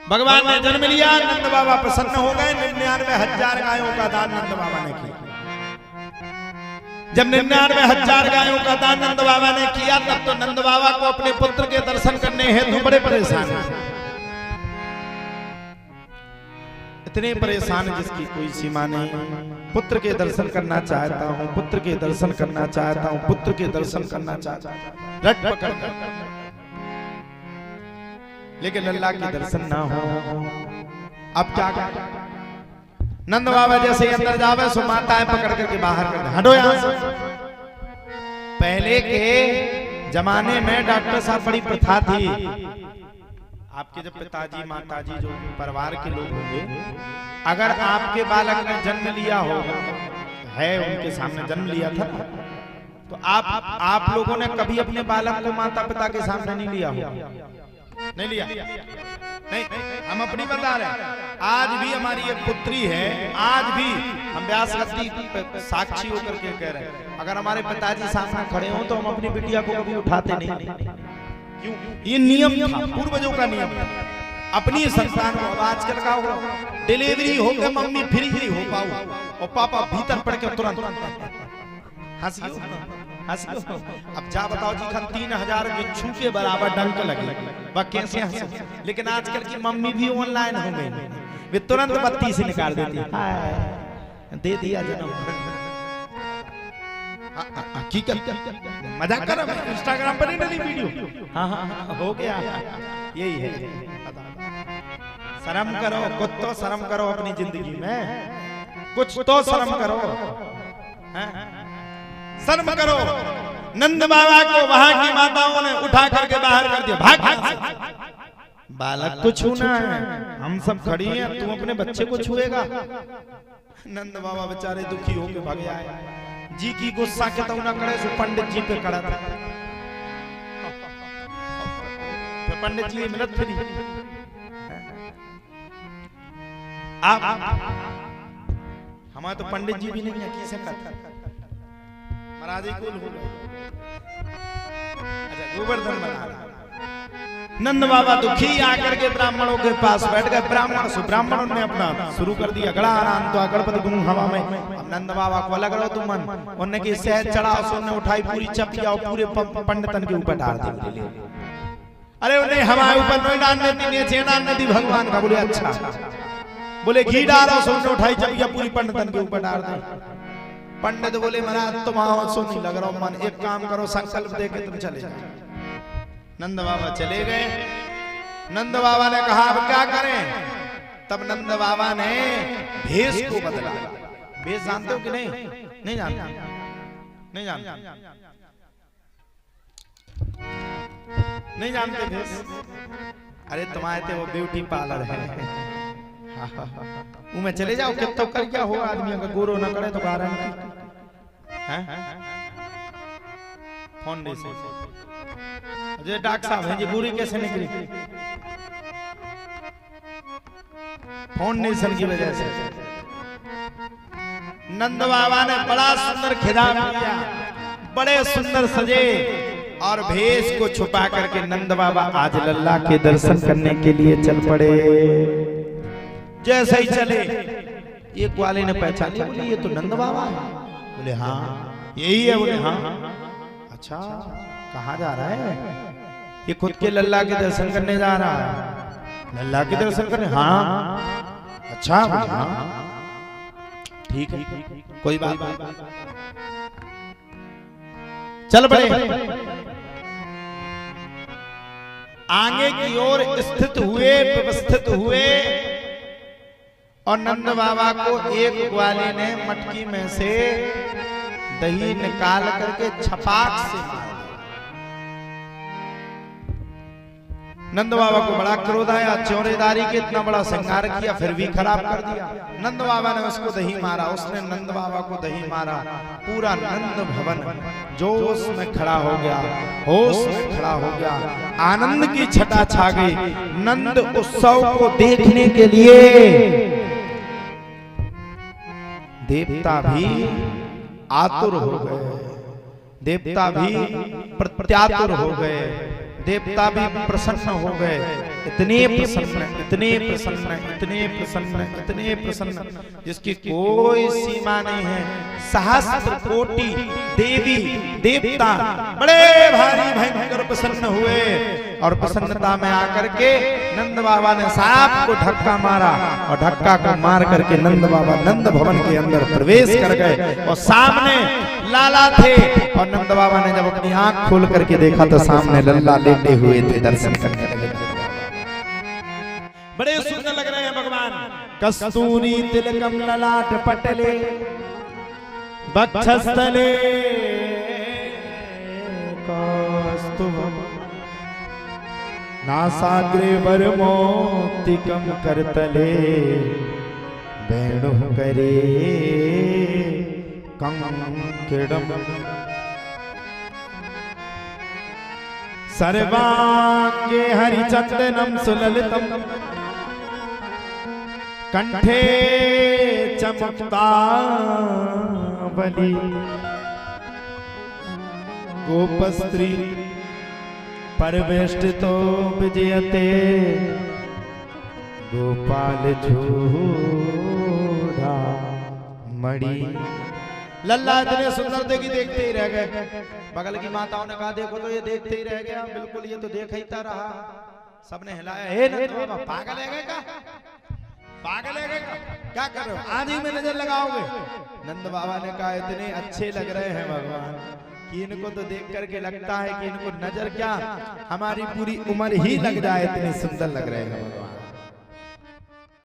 भगवान ने जन्म लिया, नंद बाबा प्रसन्न हो गए। 99,000 गायों का दान नंद बाबा ने किया। जब 99,000 गायों का दान नंद बाबा ने किया, तब तो नंद बाबा को अपने पुत्र के दर्शन करने हेतु बड़े परेशान हैं। इतने परेशान जिसकी कोई सीमा नहीं। पुत्र के दर्शन करना चाहता हूँ, पुत्र के दर्शन करना चाहता हूँ, पुत्र के दर्शन करना चाहता हूँ, रट पकड़ कर, लेकिन अल्लाह के दर्शन ना हो। अब क्या कर? नंद बाबा जैसे ही अंदर जावे सो माताएं पकड़ करके बाहर कर दे, हटो यहाँ से। पहले के जमाने में डॉक्टर साहब बड़ी प्रथा थी। आपके जब पिताजी माताजी जो परिवार के लोग होंगे, अगर आपके बालक ने जन्म लिया हो, है उनके सामने जन्म लिया था, तो आप लोगों ने कभी अपने बालक को माता पिता के सामने नहीं लिया हो? नहीं लिया? नहीं, हम अपनी बता रहे हैं। आज भी हमारी एक पुत्री है, आज भी हम व्यास गद्दी साक्षी होकर के कह रहे हैं, अगर हमारे पिताजी सामने खड़े हों तो हम अपनी बिटिया को कभी उठाते नहीं। क्यों? ये नियम था, पूर्वजों का नियम था। अपनी संतान को, आजकल का हो डिलीवरी हो गया, मम्मी फ्री नहीं हो पाओ और पापा भीतर पड़ के तुरंत हंसियो। अब जा बताओ जी, 3,000 बिच्छू के बराबर डंक लगे, वह कैसे हंसे? लेकिन आजकल की मम्मी भी ऑनलाइन हो गई, वे तुरंत बत्ती से निकाल देती है, दे दिया जन्म। मजाक कर रहा हूं, इंस्टाग्राम पर नहीं डली वीडियो। हाँ, हो गया, यही है। शर्म करो, कुछ तो शर्म करो अपनी जिंदगी में, कुछ तो शर्म करो, शर्म करो। नंद बाबा को वहां की माताओं ने उठा करके बाहर कर दिया, भाग। बालक को छूना है, हम सब खड़ी हैं, तू अपने बच्चे को छुएगा? नंद बाबा बेचारे दुखी होकर भाग आए। जी की गुस्सा के तो ना करे, सो पंडित जी पे कड़ा था। तो पंडित जी मिलत फिरी, आप हमारे तो पंडित जी भी नहीं है, किसे करता महाराज ही कुल हो गए। अच्छा, गोवर्धन बना रहा। नंद बाबा दुखी आकर के ब्राह्मणों के पास बैठ गए। ब्राह्मणों ने अपना शुरू कर दिया, गड़ा आराम तो गणपति गुण हवा में। अब नंद बाबा को अलग रहो तुम मन, उन्होंने की शहद चढ़ाओ, सोने उठाई, पूरी चपिया पूरे पंडितन के ऊपर डाल दी। अरे उन्हें हमारे ऊपर नहीं डालने दी, नीचे डालने दी भगवान का। बोले अच्छा, बोले घी डालो, सोने उठाई, चपिया पूरी पंडितन के ऊपर डाल दी। पंडित बोले महाराज तुम आओ, सो नहीं लग रहा मन, एक काम करो, संकल्प दे के तुम चले जाओ। नंद बाबा चले गए। नंद बाबा ने कहा अब क्या करें? तब नंद बाबा ने भेष को बदला। भेष जानते हो कि नहीं? नहीं जानते, नहीं जानते, नहीं जानते भेष? अरे तुम्हारे थे वो ब्यूटी पार्लर है, मैं चले जाओ, कित तो कर क्या हो आदमी, अगर गोरो न करे तो गारंटी है। फाउंडेशन जो डॉक्टर साहब हैं जी, बुरी कैसे निकली? फाउंडेशन की वजह से। नंद बाबा ने बड़ा सुंदर खिताब किया, बड़े सुंदर सजे और भेष को छुपा करके नंद बाबा आज लल्ला के दर्शन करने के लिए चल पड़े। जैसे ही चले, एक वाले ने पहचान लिया, बोले ये तो नंद बाबा है। बोले हाँ यही है। बोले हाँ, अच्छा कहाँ जा रहा है? ये खुद के लल्ला के दर्शन करने जा रहा है। लल्ला के दर्शन करने? हाँ। अच्छा हाँ, ठीक है, कोई बात नहीं, चल पड़े। आगे की ओर स्थित हुए, व्यवस्थित हुए और नंद बाबा को एक ग्वाले ने मटकी में से दही निकाल करके छपाक से मार। नंद बाबा को बड़ा क्रोध आया, चौरेदारी के इतना बड़ा श्रृंगार किया, फिर भी खराब कर दिया। नंद बाबा ने उसको दही मारा, उसने नंद बाबा को दही मारा। पूरा नंद भवन जोश में खड़ा हो गया, होश में खड़ा हो गया, आनंद की छटा छा गई। नंद उत्सव को देखने के लिए देवता भी आतुर हो गए, देवता भी प्रत्यातुर हो गए, देवता भी प्रसन्न हो गए। इतने प्रसन्न, इतने प्रसन्न, इतने प्रसन्न, इतने प्रसन्न, जिसकी कोई सीमा नहीं है। सहस्त्र कोटि देवी देवता बड़े भारी भयंकर प्रसन्न हुए और प्रसन्नता में आकर के नंद बाबा ने सांप को धक्का मारा और धक्का को मार करके नंद बाबा नंद भवन के अंदर प्रवेश कर गए और सामने लाला थे। और नंद बाबा ने जब अपनी आंख खोल करके देखा तो सामने लल्ला लेटे हुए थे, दर्शन करने लगे। बड़े सुंदर लग रहे हैं भगवान। कस्तूरी तिलकम ललाट पटले वक्षस्थले कौस्तुभम नासाग्रे वरमोक्तिकम करतले वेणु करे कंकिड़म सर्वांगे हरिचंदनम सुललितम कंठे चमकता बलि गोपस्त्री परवेष्टितो विजयते गोपाल झूठा मणि। लल्ला इतने सुंदर थे कि देखते ही रह गए। बगल की माताओं ने कहा देखो तो ये देखते ही रह गया। बिल्कुल ये तो देख ही रहा। सबने हिलाया, हे नंद बाबा पागल है क्या? पागल है क्या कर रहे हो? आंधी में नजर लगाओगे? नंद बाबा ने कहा इतने अच्छे लग रहे हैं भगवान कि इनको तो देख करके लगता है कि इनको नजर क्या हमारी पूरी उम्र ही लग जाए, इतने सुंदर लग रहे हैं भगवान।